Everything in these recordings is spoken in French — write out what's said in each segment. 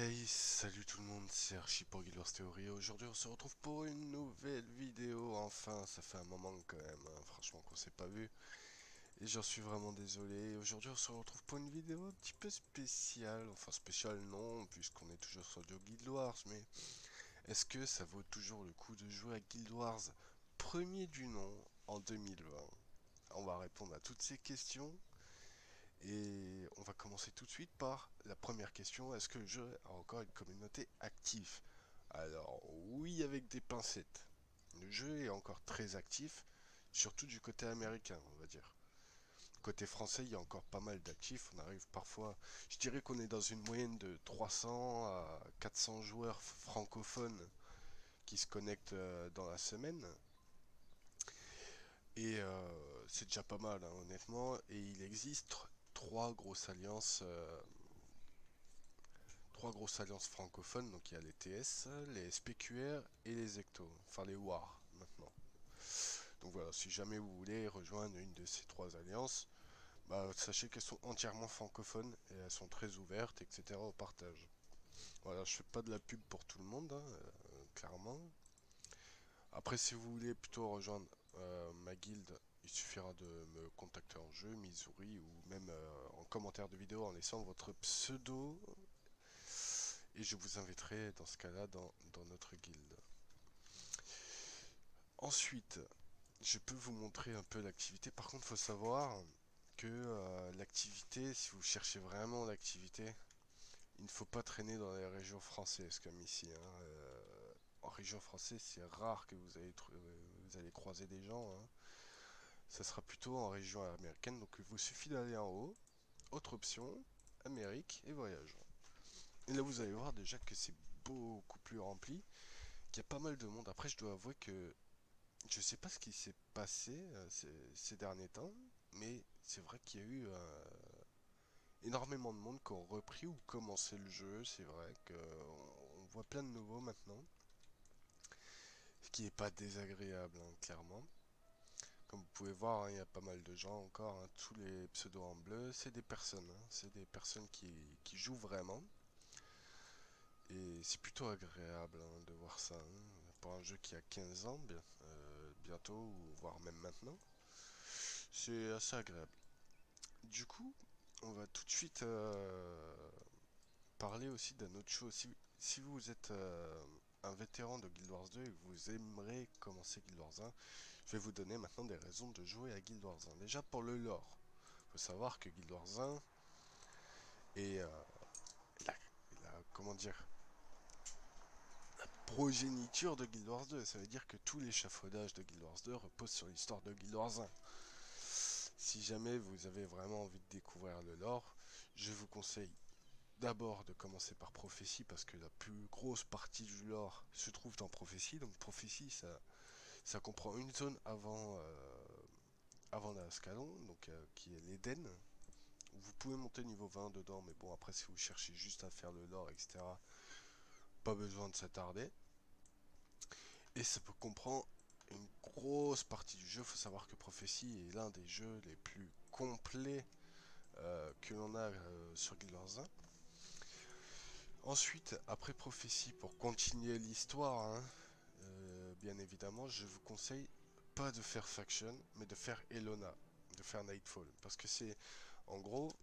Hey, salut tout le monde, c'est Archie pour Guild Wars Theory. Aujourd'hui, on se retrouve pour une nouvelle vidéo. Enfin, ça fait un moment quand même, hein, franchement, qu'on s'est pas vu. Et j'en suis vraiment désolé. Aujourd'hui, on se retrouve pour une vidéo un petit peu spéciale. Enfin, spéciale non, puisqu'on est toujours sur du Guild Wars. Mais est-ce que ça vaut toujours le coup de jouer à Guild Wars premier du nom en 2020? On va répondre à toutes ces questions. Et on va commencer tout de suite par la première question. Est-ce que le jeu a encore une communauté active? Alors oui, avec des pincettes. Le jeu est encore très actif, surtout du côté américain, on va dire. Côté français, il y a encore pas mal d'actifs. On arrive parfois, je dirais qu'on est dans une moyenne de 300 à 400 joueurs francophones qui se connectent dans la semaine. Et c'est déjà pas mal, hein, honnêtement. Et il existe trois grosses alliances francophones, donc il y a les TS, les SPQR et les Ecto, enfin les WAR maintenant. Donc voilà, si jamais vous voulez rejoindre une de ces trois alliances, bah, sachez qu'elles sont entièrement francophones et elles sont très ouvertes, etc. au partage. Voilà, je fais pas de la pub pour tout le monde, hein, clairement. Après, si vous voulez plutôt rejoindre ma guilde, il suffira de me contacter en jeu, Missouri, ou même en commentaire de vidéo en laissant votre pseudo. Et je vous inviterai dans ce cas-là dans notre guilde. Ensuite, je peux vous montrer un peu l'activité. Par contre, il faut savoir que l'activité, si vous cherchez vraiment l'activité, il ne faut pas traîner dans les régions françaises comme ici, hein. En région française, c'est rare que vous allez croiser des gens, hein. Ça sera plutôt en région américaine. Donc il vous suffit d'aller en haut, autre option, Amérique et voyage. Et là, vous allez voir déjà que c'est beaucoup plus rempli, qu'il y a pas mal de monde. Après, je dois avouer que je sais pas ce qui s'est passé ces derniers temps, mais c'est vrai qu'il y a eu énormément de monde qui ont repris ou commencé le jeu. C'est vrai qu'on voit plein de nouveaux maintenant, ce qui est pas désagréable, hein, clairement. Comme vous pouvez voir, hein, il y a pas mal de gens encore, hein, tous les pseudos en bleu, c'est des personnes, hein, c'est des personnes qui jouent vraiment. Et c'est plutôt agréable, hein, de voir ça, hein, pour un jeu qui a 15 ans, bientôt, ou voire même maintenant. C'est assez agréable. Du coup, on va tout de suite parler aussi d'une autre chose. Si vous êtes un vétéran de Guild Wars 2 et que vous aimerez commencer Guild Wars 1, je vais vous donner maintenant des raisons de jouer à Guild Wars 1. Déjà pour le lore, il faut savoir que Guild Wars 1 est la, comment dire, progéniture de Guild Wars 2. Ça veut dire que tout l'échafaudage de Guild Wars 2 repose sur l'histoire de Guild Wars 1. Si jamais vous avez vraiment envie de découvrir le lore, je vous conseille d'abord de commencer par Prophétie parce que la plus grosse partie du lore se trouve dans Prophétie. Donc Prophétie, ça comprend une zone avant la Scalon, donc qui est l'Éden. Vous pouvez monter niveau 20 dedans, mais bon, après, si vous cherchez juste à faire le lore, etc., pas besoin de s'attarder. Et ça peut comprendre une grosse partie du jeu. Il faut savoir que Prophétie est l'un des jeux les plus complets que l'on a sur Guild Wars 1. Ensuite, après Prophétie, pour continuer l'histoire, hein, bien évidemment, je vous conseille pas de faire Faction, mais de faire Elona, de faire Nightfall. Parce que c'est, en gros,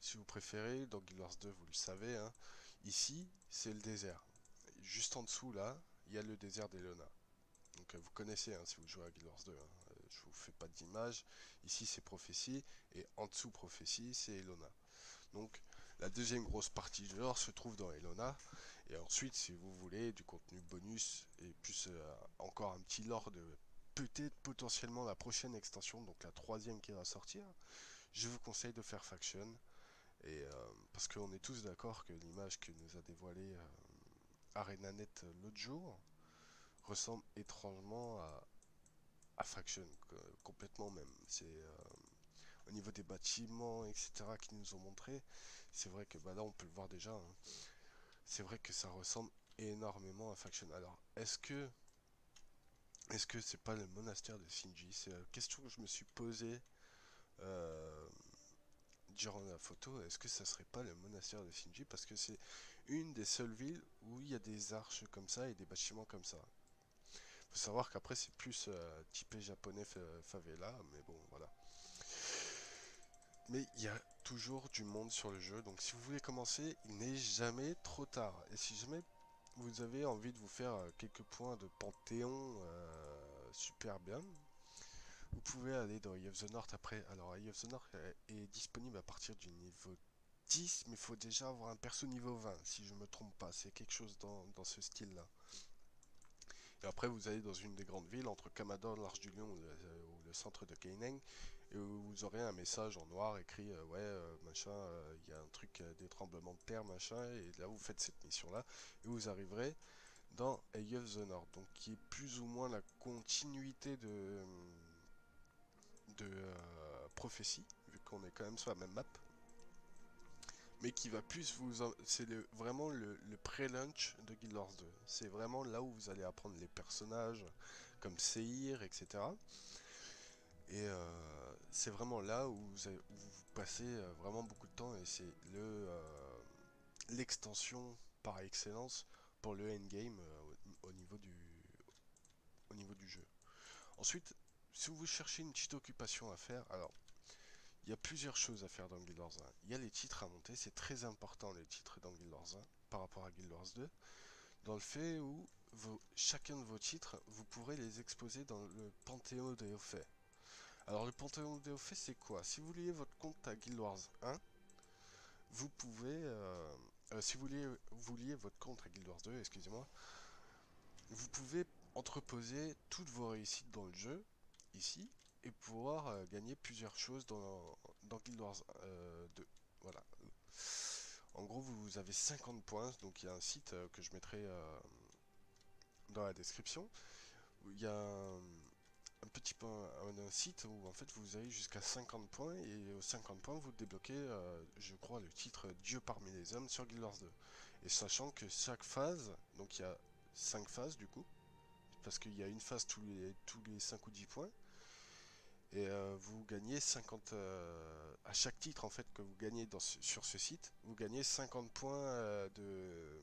si vous préférez, dans Guild Wars 2, vous le savez, hein, ici, c'est le désert. Juste en dessous, là, il y a le désert d'Elona. Donc vous connaissez, hein, si vous jouez à Guild Wars 2, hein, je vous fais pas d'image. Ici c'est Prophétie et en dessous Prophétie c'est Elona. Donc la deuxième grosse partie du lore se trouve dans Elona. Et ensuite, si vous voulez du contenu bonus et plus encore un petit lore de peut-être potentiellement la prochaine extension, donc la troisième qui va sortir, je vous conseille de faire Faction. Et parce qu'on est tous d'accord que l'image que nous a dévoilée ArenaNet l'autre jour ressemble étrangement à Faction, complètement même. C'est au niveau des bâtiments, etc., qu'ils nous ont montré, c'est vrai que bah, là on peut le voir déjà, hein. C'est vrai que ça ressemble énormément à Faction. Alors, est-ce que c'est pas le monastère de Shinji? C'est la question que je me suis posée euh, durant la photo, est-ce que ça serait pas le monastère de Shinji? Parce que c'est une des seules villes où il y a des arches comme ça et des bâtiments comme ça. Faut savoir qu'après c'est plus typé japonais favela, mais bon voilà. Mais il y a toujours du monde sur le jeu, donc si vous voulez commencer, il n'est jamais trop tard. Et si jamais vous avez envie de vous faire quelques points de Panthéon super bien, vous pouvez aller dans Eye of the North après. Alors Eye of the North est disponible à partir du niveau 10, mais il faut déjà avoir un perso niveau 20, si je me trompe pas. C'est quelque chose dans ce style-là. Et après, vous allez dans une des grandes villes, entre Camador, l'Arche du Lion ou le centre de Kaineng, et vous aurez un message en noir écrit ouais, machin, il y a un truc des tremblements de terre, machin, et là vous faites cette mission-là, et vous arriverez dans Eye of the North, donc qui est plus ou moins la continuité de Prophétie, vu qu'on est quand même sur la même map, mais qui va plus c'est vraiment le pré-launch de Guild Wars 2. C'est vraiment là où vous allez apprendre les personnages comme Seir, etc. Et c'est vraiment là où où vous passez vraiment beaucoup de temps et c'est l'extension par excellence pour le endgame au niveau du jeu. Ensuite, si vous cherchez une petite occupation à faire, alors il y a plusieurs choses à faire dans Guild Wars 1. Il y a les titres à monter, c'est très important les titres dans Guild Wars 1 par rapport à Guild Wars 2, dans le fait où chacun de vos titres, vous pourrez les exposer dans le Panthéon des hauts faits. Alors le Panthéon des hauts faits, c'est quoi? Si vous liez votre compte à Guild Wars 1, vous pouvez, si vous liez votre compte à Guild Wars 2, excusez-moi, vous pouvez entreposer toutes vos réussites dans le jeu, ici, et pouvoir gagner plusieurs choses dans Guild Wars 2. Voilà. En gros, vous avez 50 points, donc il y a un site que je mettrai dans la description. Il y a un petit point, un site où en fait vous avez jusqu'à 50 points et aux 50 points vous débloquez, je crois, le titre Dieu parmi les hommes sur Guild Wars 2. Et sachant que chaque phase, donc il y a 5 phases du coup, parce qu'il y a une phase tous les 5 ou 10 points, et vous gagnez 50 à chaque titre en fait que vous gagnez sur ce site, vous gagnez 50 points de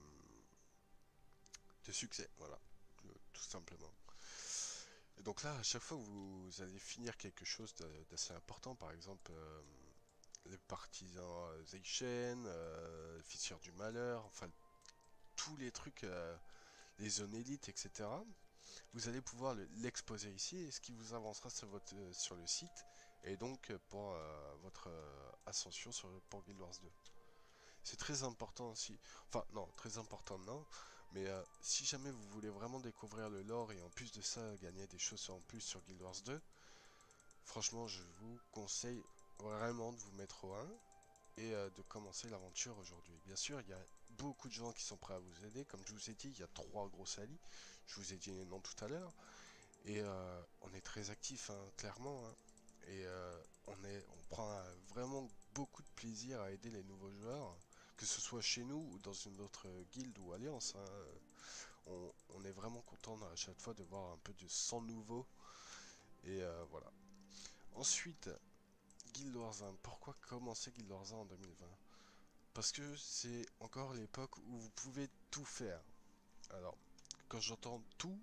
succès, voilà, tout simplement. Et donc là, à chaque fois que vous allez finir quelque chose d'assez important, par exemple les partisans Zeichen, Fissure du Malheur, enfin tous les trucs, les zones élites, etc. Vous allez pouvoir l'exposer ici, et ce qui vous avancera sur le site, et donc pour votre ascension pour Guild Wars 2. C'est très important aussi, enfin non, très important non, mais si jamais vous voulez vraiment découvrir le lore et en plus de ça gagner des choses en plus sur Guild Wars 2, franchement je vous conseille vraiment de vous mettre au 1 et de commencer l'aventure aujourd'hui. Bien sûr, il y a beaucoup de gens qui sont prêts à vous aider, comme je vous ai dit, il y a 3 grosses alliés, je vous ai dit les noms tout à l'heure, et on est très actifs, hein, clairement, hein. Et on prend vraiment beaucoup de plaisir à aider les nouveaux joueurs, que ce soit chez nous ou dans une autre guilde ou alliance, hein. On est vraiment content à chaque fois de voir un peu de sang nouveau. Et voilà. Ensuite, Guild Wars 1. Pourquoi commencer Guild Wars 1 en 2020? Parce que c'est encore l'époque où vous pouvez tout faire. Alors, quand j'entends tout,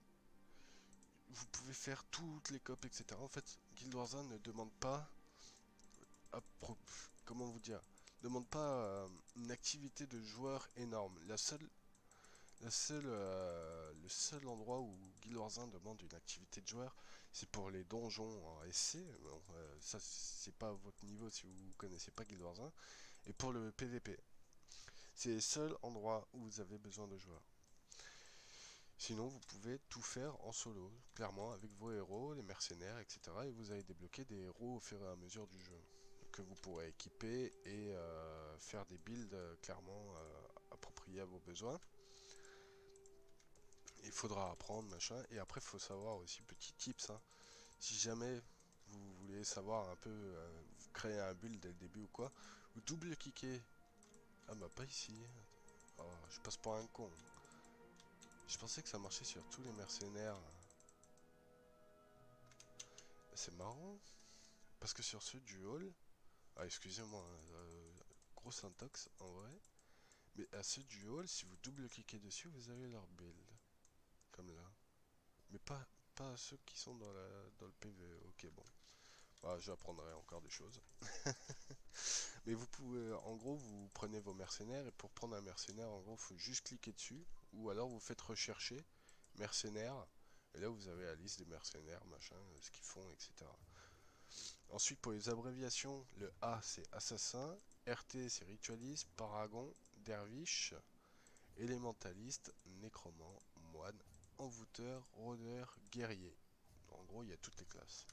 vous pouvez faire toutes les copes, etc. En fait, Guild Wars 1 ne demande pas comment vous dire, demande pas une activité de joueur énorme. Le seul endroit où Guild Wars 1 demande une activité de joueur, c'est pour les donjons en SC. Bon, ça, c'est pas à votre niveau si vous connaissez pas Guild Wars 1. Et pour le PVP, c'est le seul endroit où vous avez besoin de joueurs. Sinon, vous pouvez tout faire en solo, clairement, avec vos héros, les mercenaires, etc. Et vous allez débloquer des héros au fur et à mesure du jeu, que vous pourrez équiper et faire des builds clairement appropriés à vos besoins. Il faudra apprendre, machin. Et après, il faut savoir aussi, petit tips, hein, si jamais vous voulez savoir un peu, vous créer un build dès le début ou quoi, vous double-cliquez. Ah bah pas ici. Oh, je passe pour un con. Je pensais que ça marchait sur tous les mercenaires. C'est marrant. Parce que sur ceux du hall, Ah, excusez-moi, hein, gros syntaxe en vrai. Mais à ce duel, si vous double-cliquez dessus, vous avez leur build. Comme là. Mais pas à ceux qui sont dans le PvE. Ok, bon. Ah, j'apprendrai encore des choses. Mais vous pouvez, en gros, vous prenez vos mercenaires et pour prendre un mercenaire, en gros, il faut juste cliquer dessus ou alors vous faites rechercher mercenaires et là vous avez la liste des mercenaires, machin, ce qu'ils font, etc. Ensuite, pour les abréviations, le A c'est assassin, RT c'est ritualiste, paragon, derviche, élémentaliste, nécromant, moine, envoûteur, rôdeur, guerrier. En gros, il y a toutes les classes.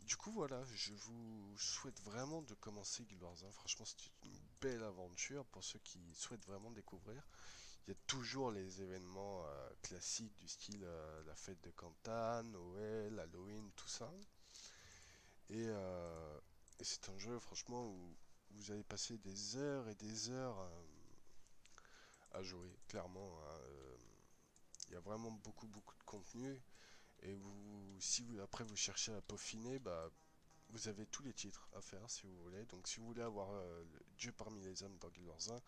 Du coup, voilà, je vous souhaite vraiment de commencer Guild Wars 1. Franchement, c'est une belle aventure pour ceux qui souhaitent vraiment découvrir. Il y a toujours les événements classiques du style la fête de Cantan, Noël, Halloween, tout ça. Et, euh, et c'est un jeu, franchement, où vous allez passer des heures et des heures à jouer, clairement, hein. Il y a vraiment beaucoup de contenu. Et si vous, après vous cherchez à peaufiner, bah, vous avez tous les titres à faire si vous voulez. Donc si vous voulez avoir le Dieu parmi les hommes dans Guild Wars 1,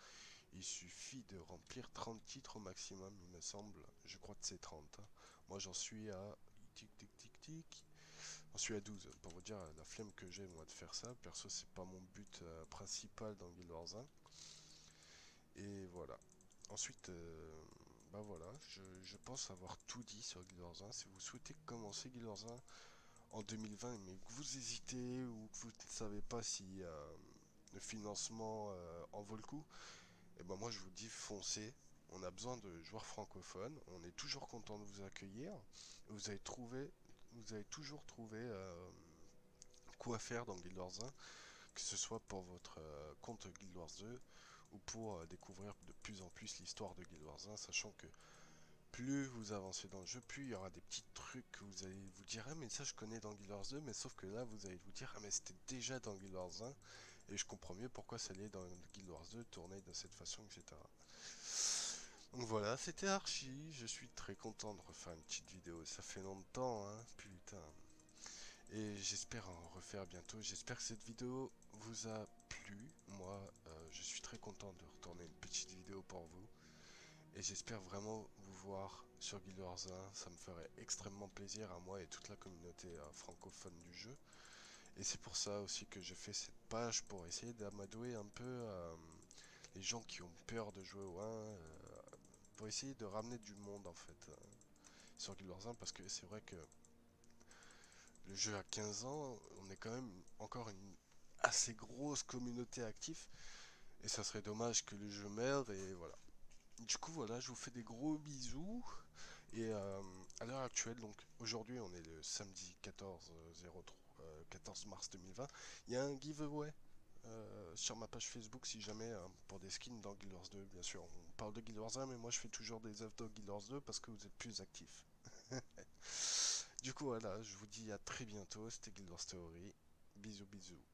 il suffit de remplir 30 titres au maximum, il me semble. Je crois que c'est 30, hein. Moi j'en suis à... Tic tic tic tic. J'en suis à 12. Pour vous dire la flemme que j'ai moi de faire ça. Perso c'est pas mon but principal dans Guild Wars 1. Et voilà. Ensuite, bah voilà, je pense avoir tout dit sur Guild Wars 1. Si vous souhaitez commencer Guild Wars 1 en 2020, mais que vous hésitez ou que vous ne savez pas si le financement en vaut le coup, et ben moi je vous dis foncez. On a besoin de joueurs francophones. On est toujours content de vous accueillir. Vous avez trouvé, vous avez toujours trouvé quoi faire dans Guild Wars 1, que ce soit pour votre compte Guild Wars 2 ou pour découvrir de plus en plus l'histoire de Guild Wars 1, sachant que plus vous avancez dans le jeu, plus il y aura des petits trucs que vous allez vous dire ah mais ça je connais dans Guild Wars 2, mais sauf que là vous allez vous dire ah mais c'était déjà dans Guild Wars 1 et je comprends mieux pourquoi ça allait dans Guild Wars 2 tourner de cette façon, etc. Donc voilà, c'était Archie, je suis très content de refaire une petite vidéo, ça fait longtemps, hein, putain. Et j'espère en refaire bientôt, j'espère que cette vidéo vous a plu. Moi, je suis très content de retourner une petite vidéo pour vous. Et j'espère vraiment vous voir sur Guild Wars 1, ça me ferait extrêmement plaisir à moi et toute la communauté francophone du jeu. Et c'est pour ça aussi que je fais cette page pour essayer d'amadouer un peu les gens qui ont peur de jouer au 1, pour essayer de ramener du monde en fait sur Guild Wars 1 parce que c'est vrai que le jeu a 15 ans, on est quand même encore une assez grosse communauté active et ça serait dommage que le jeu meure et voilà. Du coup voilà, je vous fais des gros bisous et à l'heure actuelle, donc aujourd'hui on est le samedi 14 mars 2020, il y a un giveaway sur ma page Facebook si jamais pour des skins dans Guild Wars 2, bien sûr on parle de Guild Wars 1 mais moi je fais toujours des œuvres de Guild Wars 2 parce que vous êtes plus actifs. Du coup voilà, je vous dis à très bientôt, c'était Guild Wars Theory, bisous bisous.